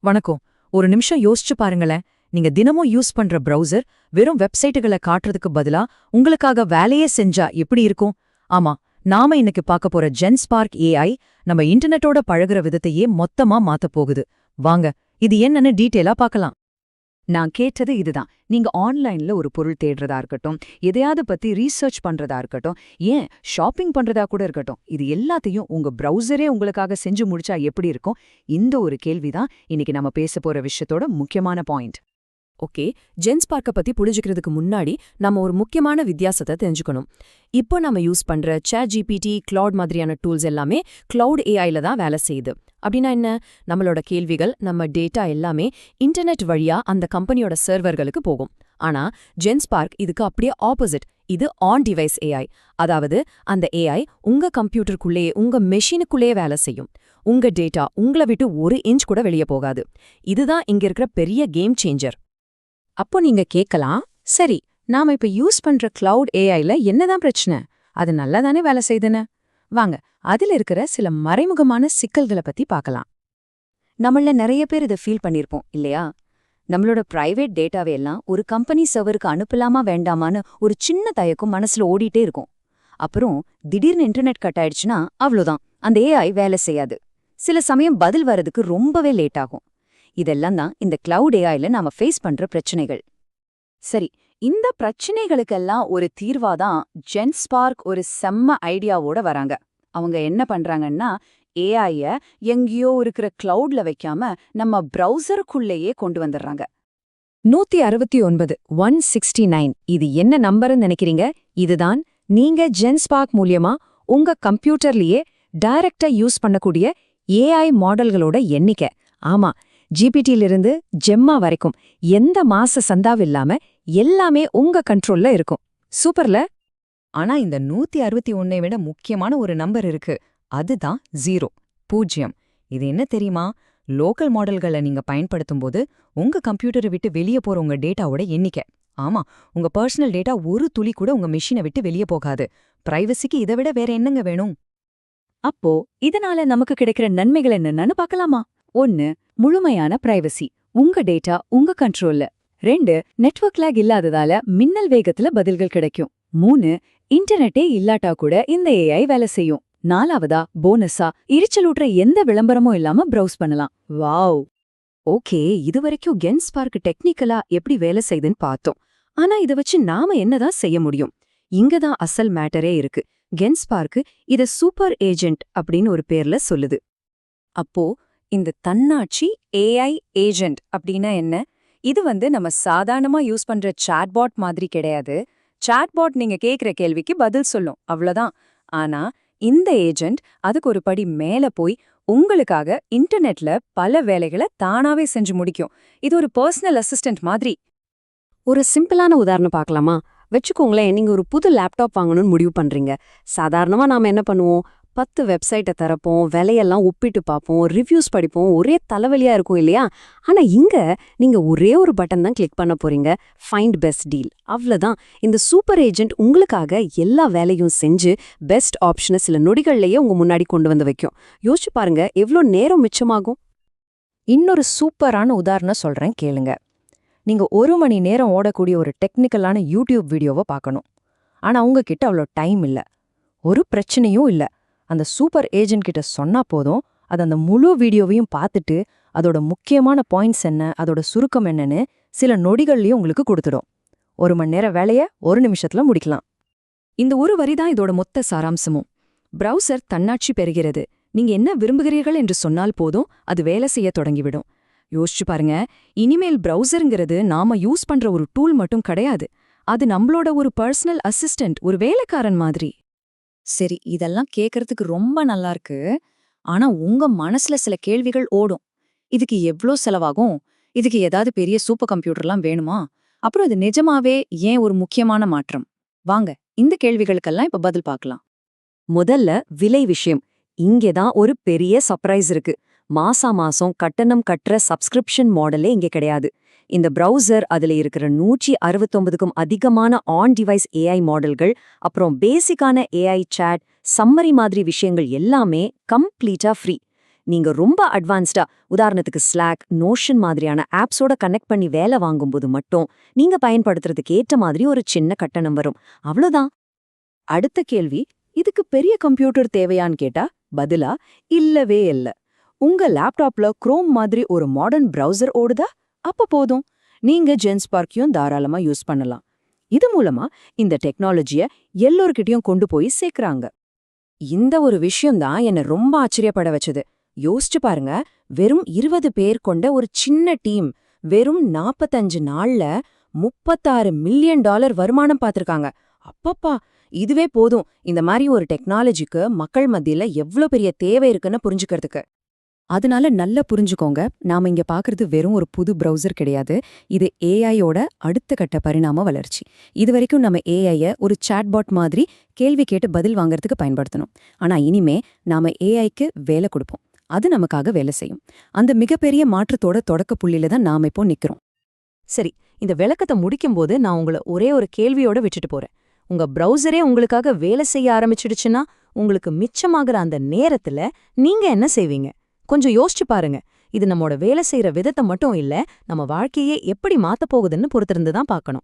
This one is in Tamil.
வணக்கம். ஒரு நிமிஷம் யோசிச்சு பாருங்களேன். நீங்க தினமும் யூஸ் பண்ற பிரவுசர் வெறும் வெப்சைட்டுகளை காட்டுறதுக்கு பதிலா உங்களுக்காக வேலையே செஞ்சா எப்படி இருக்கும்? ஆமா, நாம இன்னைக்கு பார்க்க போற ஜென்ஸ்பார்க் ஏஐ நம்ம இன்டர்நெட்டோட பழகுற விதத்தையே மொத்தமா மாத்தப் போகுது. வாங்க, இது என்னன்னு டீட்டெயிலா பார்க்கலாம். நான் கேட்டது இதுதான். நீங்க ஆன்லைன்ல ஒரு பொருள் தேடுறதா இருக்கட்டும், எதையாவது பத்தி ரீசர்ச் பண்றதா இருக்கட்டும், ஏன் ஷாப்பிங் பண்றதா கூட இருக்கட்டும், இது எல்லாத்தையும் உங்க பிரவுசரே உங்களுக்காக செஞ்சு முடிச்சா எப்படி இருக்கும்? இந்த ஒரு கேள்விதான் இன்னைக்கு நம்ம பேச போற விஷயத்தோட முக்கியமான பாயிண்ட். ஓகே, ஜென்ஸ்பார்க்க பத்தி புரிஞ்சுக்கிறதுக்கு முன்னாடி நம்ம ஒரு முக்கியமான வித்தியாசத்தை தெரிஞ்சுக்கணும். இப்போ நம்ம யூஸ் பண்ற ChatGPT, கிளவுட் மாதிரியான டூல்ஸ் எல்லாமே கிளவுட் ஏஐல தான் வேலை செய்யுது. அப்படின்னா என்ன? நம்மளோட கேள்விகள், நம்ம டேட்டா எல்லாமே இன்டர்நெட் வழியா அந்த கம்பெனியோட சர்வர்களுக்கு போகும். ஆனா ஜென்ஸ்பார்க் இதுக்கு அப்படியே ஆப்போசிட். இது ஆன் டிவைஸ் ஏஐ. அதாவது அந்த ஏஐ உங்க கம்ப்யூட்டருக்குள்ளேயே, உங்க மெஷினுக்குள்ளேயே வேலை செய்யும். உங்க டேட்டா உங்களை விட்டு ஒரு இன்ச் கூட வெளியே போகாது. இதுதான் இங்க இருக்கிற பெரிய கேம் சேஞ்சர். அப்போ நீங்க கேட்கலாம், சரி, நாம இப்ப யூஸ் பண்ற கிளவுட் ஏஐல என்னதான் பிரச்சனை? அது நல்லாதானே வேலை செய்துன்னு? வாங்க, அதுல இருக்கிற சில மறைமுகமான சிக்கல்களை பத்தி பார்க்கலாம். நம்மள நிறைய பேர் இதை ஃபீல் பண்ணிருப்போம் இல்லையா? நம்மளோட பிரைவேட் டேட்டாவை எல்லாம் ஒரு கம்பெனி சர்வருக்கு அனுப்பலாமா வேண்டாமான்னு ஒரு சின்ன தயக்கம் மனசுல ஓடிட்டே இருக்கும். அப்புறம் திடீர்னு இன்டர்நெட் கட் ஆயிடுச்சுன்னா அவ்வளோதான், அந்த ஏஐ வேலை செய்யாது. சில சமயம் பதில் வரதுக்கு ரொம்பவே லேட் ஆகும். இதெல்லாம் தான் இந்த கிளவுட் ஏஐல நாம ஃபேஸ் பண்ற பிரச்சனைகள். சரி, இந்த பிரச்சனைகளுக்கெல்லாம் ஒரு தீர்வாதான் ஜென்ஸ்பார்க் ஒரு செம்ம ஐடியாவோட வராங்க. அவங்க என்ன பண்றாங்கன்னா, ஏஐய எங்கேயோ இருக்கிற கிளவுட்ல வைக்காம நம்ம பிரவுசருக்குள்ளேயே கொண்டு வந்துடுறாங்க. 169 169 இது என்ன நம்பர்னு நினைக்கிறீங்க? இதுதான் நீங்க ஜென்ஸ்பார்க் மூலியமா உங்க கம்ப்யூட்டர்லயே டைரக்டா யூஸ் பண்ணக்கூடிய ஏஐ மாடல்களோட எண்ணிக்கை. ஆமா, ஜிபிடியிலிருந்து ஜெம்மா வரைக்கும் எந்த மாச சந்தாவில்லாம எல்லாமே உங்க கண்ட்ரோல்ல இருக்கும். சூப்பர்ல? ஆனா இந்த 161 விட முக்கியமான ஒரு நம்பர் இருக்கு. அதுதான் 0. இது என்ன தெரியுமா? லோக்கல் மாடல்களை நீங்க பயன்படுத்தும் போது உங்க கம்ப்யூட்டரை விட்டு வெளியே போற உங்க டேட்டாவோட எண்ணிக்கை. ஆமா, உங்க பர்சனல் டேட்டா ஒரு துளி கூட உங்க மெஷினை விட்டு வெளியே போகாது. பிரைவசிக்கு இதை விட வேற என்னங்க வேணும்? அப்போ இதனால நமக்கு கிடைக்கிற நன்மைகள் என்னன்னு பார்க்கலாமா? 1. முழுமையான பிரைவசி. உங்க டேட்டா உங்க கண்ட்ரோல்ல. 2. நெட்வொர்க் லேக் இல்லாததால மின்னல் வேகத்துல பதில்கள் கிடைக்கும். 3. இன்டர்நெட்டே இல்லாட்டா கூட இந்த ஏஐ வேலை செய்யும். 4வதா, போனஸா, எரிச்சலூட்டுற எந்த விளம்பரமும் இல்லாம ப்ரௌஸ் பண்ணலாம். வாவ்! ஓகே, இதுவரைக்கும் ஜென்ஸ்பார்க் டெக்னிக்கலா எப்படி வேலை செய்யுதுன்னு பார்த்தோம். ஆனா இத வச்சு நாம என்னதான் செய்ய முடியும்? இங்கதான் அசல் மேட்டரே இருக்கு. ஜென்ஸ்பார்க் இத சூப்பர் ஏஜென்ட் அப்படின்னு ஒரு பேர்ல சொல்லுது. அப்போ இந்த தன்னாட்சி ஏஐ ஏஜென்ட் அப்படின்னா என்ன? இது நம்ம சாதாரணமா யூஸ் பண்ற சாட்பாட் மாதிரி கிடையாது. சாட்பாட் நீங்க கேக்குற கேள்விக்கு பதில் சொல்லும், அவ்வளவுதான். ஆனா இந்த ஏஜென்ட் அதுக்கு ஒரு படி மேல போய் உங்களுக்காக இன்டர்நெட்ல பல வேலைகளை தானாவே செஞ்சு முடிக்கும். இது ஒரு பர்சனல் அசிஸ்டன்ட் மாதிரி. ஒரு சிம்பிளான உதாரணம் பார்க்கலாமா? வச்சுக்கோங்களேன், நீங்க ஒரு புது லேப்டாப் வாங்கணும்னு முடிவு பண்றீங்க. சாதாரணமா நாம என்ன பண்ணுவோம்? 10 வெப்சைட்டை திறப்போம், விலையெல்லாம் ஒப்பிட்டு பார்ப்போம், ரிவ்யூஸ் படிப்போம், ஒரே தலைவலியா இருக்கும் இல்லையா? ஆனா இங்க நீங்க ஒரே ஒரு பட்டன் தான் கிளிக் பண்ண போறீங்க, ஃபைண்ட் பெஸ்ட் டீல். அவ்வளவுதான். இந்த சூப்பர் ஏஜென்ட் உங்களுக்காக எல்லா வேலையும் செஞ்சு பெஸ்ட் ஆப்ஷனை சில நொடிகள்லயே உங்க முன்னாடி கொண்டு வந்து வைக்கும். யோசிச்சு பாருங்க, எவ்வளோ நேரம் மிச்சமாகும். இன்னொரு சூப்பரான உதாரணம் சொல்றேன், கேளுங்க. நீங்க 1 மணி நேரம் ஓடக்கூடிய ஒரு டெக்னிக்கலான யூடியூப் வீடியோவை பார்க்கணும். ஆனா உங்ககிட்ட அவ்வளோ டைம் இல்ல, ஒரு பிரச்சனையும் இல்ல. அந்த சூப்பர் ஏஜென்ட் கிட்ட சொன்னா போதும், அது அந்த முழு வீடியோவையும் பார்த்துட்டு அதோட முக்கியமான பாயிண்ட்ஸ் என்ன, அதோட சுருக்கம் என்னன்னு சில நொடிகள்லயும் உங்களுக்கு கொடுத்துடும். 1 மணி நேர வேலைய 1 நிமிஷத்துல முடிக்கலாம். இந்த ஒரு வரிதான் இதோட மொத்த சாராம்சமும். பிரவுசர் தன்னாட்சி பெறுகிறது. நீங்க என்ன விரும்புகிறீர்கள் என்று சொன்னால் போதும், அது வேலை செய்ய தொடங்கிவிடும். யோசிச்சு பாருங்க, இனிமேல் பிரவுசருங்கிறது நாம யூஸ் பண்ற ஒரு டூல் மட்டும் கிடையாது. அது நம்மளோட ஒரு பர்சனல் அசிஸ்டன்ட், ஒரு வேலைக்காரன் மாதிரி. சரி, இதெல்லாம் கேட்கறதுக்கு ரொம்ப நல்லா இருக்கு. ஆனா உங்க மனசுல சில கேள்விகள் ஓடும். இதுக்கு எவ்ளோ செலவாகும்? இதுக்கு ஏதாவது பெரிய சூப்பர் கம்ப்யூட்டர்லாம் வேணுமா? அப்புறம் இது நிஜமாவே ஏன் ஒரு முக்கியமான மாற்றம்? வாங்க, இந்த கேள்விகளுக்கெல்லாம் இப்ப பதில் பார்க்கலாம். முதல்ல விலை விஷயம். இங்கேதான் ஒரு பெரிய சர்ப்ரைஸ் இருக்கு. மாசம் கட்டணம் கட்டுற சப்ஸ்கிரிப்ஷன் மாடலே இங்க கிடையாது. இந்த பிரவுசர், அதுல இருக்கிற 169க்கும் அதிகமான ஆன் டிவைஸ் ஏஐ மாடல்கள், அப்புறம் பேசிக்கான ஏஐ சாட், சம்மரி மாதிரி விஷயங்கள் எல்லாமே கம்ப்ளீட்டா ஃப்ரீ. நீங்க ரொம்ப அட்வான்ஸ்டா, உதாரணத்துக்கு ஸ்லாக், நோஷன் மாதிரியான ஆப்ஸோட கனெக்ட் பண்ணி வேலை வாங்கும்போது மட்டும் நீங்க பயன்படுத்துறதுக்கு ஏற்ற மாதிரி ஒரு சின்ன கட்டணம் வரும். அவ்வளவுதான். அடுத்த கேள்வி, இதுக்கு பெரிய கம்ப்யூட்டர் தேவையான்னு கேட்டா பதிலா இல்லவே இல்ல. உங்க லேப்டாப்ல குரோம் மாதிரி ஒரு மாடர்ன் பிரவுசர் ஓடுதா? அப்ப போதும். நீங்க ஜென்ஸ்பார்க்கையும் தாராளமா யூஸ் பண்ணலாம். இது மூலமா இந்த டெக்னாலஜிய எல்லோர்கிட்டயும் கொண்டு போய் சேர்க்கறாங்க. இந்த ஒரு விஷயம் தான் என்ன ரொம்ப ஆச்சரியப்பட வச்சது. யோசிச்சு பாருங்க, வெறும் 20 பேர் கொண்ட ஒரு சின்ன டீம் வெறும் 45 நாள்ல $36 மில்லியன் வருமானம் பார்த்திருக்காங்க. அப்பப்பா, இதுவே போதும் இந்த மாதிரி ஒரு டெக்னாலஜிக்கு மக்கள் மத்தியில எவ்ளோ பெரிய தேவை இருக்குன்னு புரிஞ்சுக்கிறதுக்கு. அதனால நல்லா புரிஞ்சுக்கோங்க, நாம இங்க பாக்குறது வெறும் ஒரு புது பிரவுசர் கிடையாது. இது ஏஐயோட அடுத்த கட்ட பரிணாம வளர்ச்சி. இதுவரைக்கும் நம்ம ஏஐய ஒரு சாட்பாட் மாதிரி கேள்வி கேட்டு பதில் வாங்குறதுக்கு பயன்படுத்தணும். ஆனா இனிமே நாம ஏஐக்கு வேலை கொடுப்போம், அது நமக்காக வேலை செய்யும். அந்த மிகப்பெரிய மாற்றத்தோட தொடக்க புள்ளியில தான் நாம இப்போ நிக்கிறோம். சரி, இந்த விளக்கத்தை முடிக்கும்போது நான் உங்களை ஒரே ஒரு கேள்வியோட விட்டுட்டு போறேன். உங்க பிரவுசரே உங்களுக்காக வேலை செய்ய ஆரம்பிச்சிடுச்சுன்னா உங்களுக்கு மிச்சமாகிற அந்த நேரத்துல நீங்க என்ன செய்வீங்க? கொஞ்சம் யோசிச்சு பாருங்க. இது நம்மோட வேலை செய்யற விதத்தை மட்டும் இல்ல, நம்ம வாழ்க்கையே எப்படி மாத்தப் போகுதுன்னு பொறுத்திருந்து தான் பார்க்கணும்.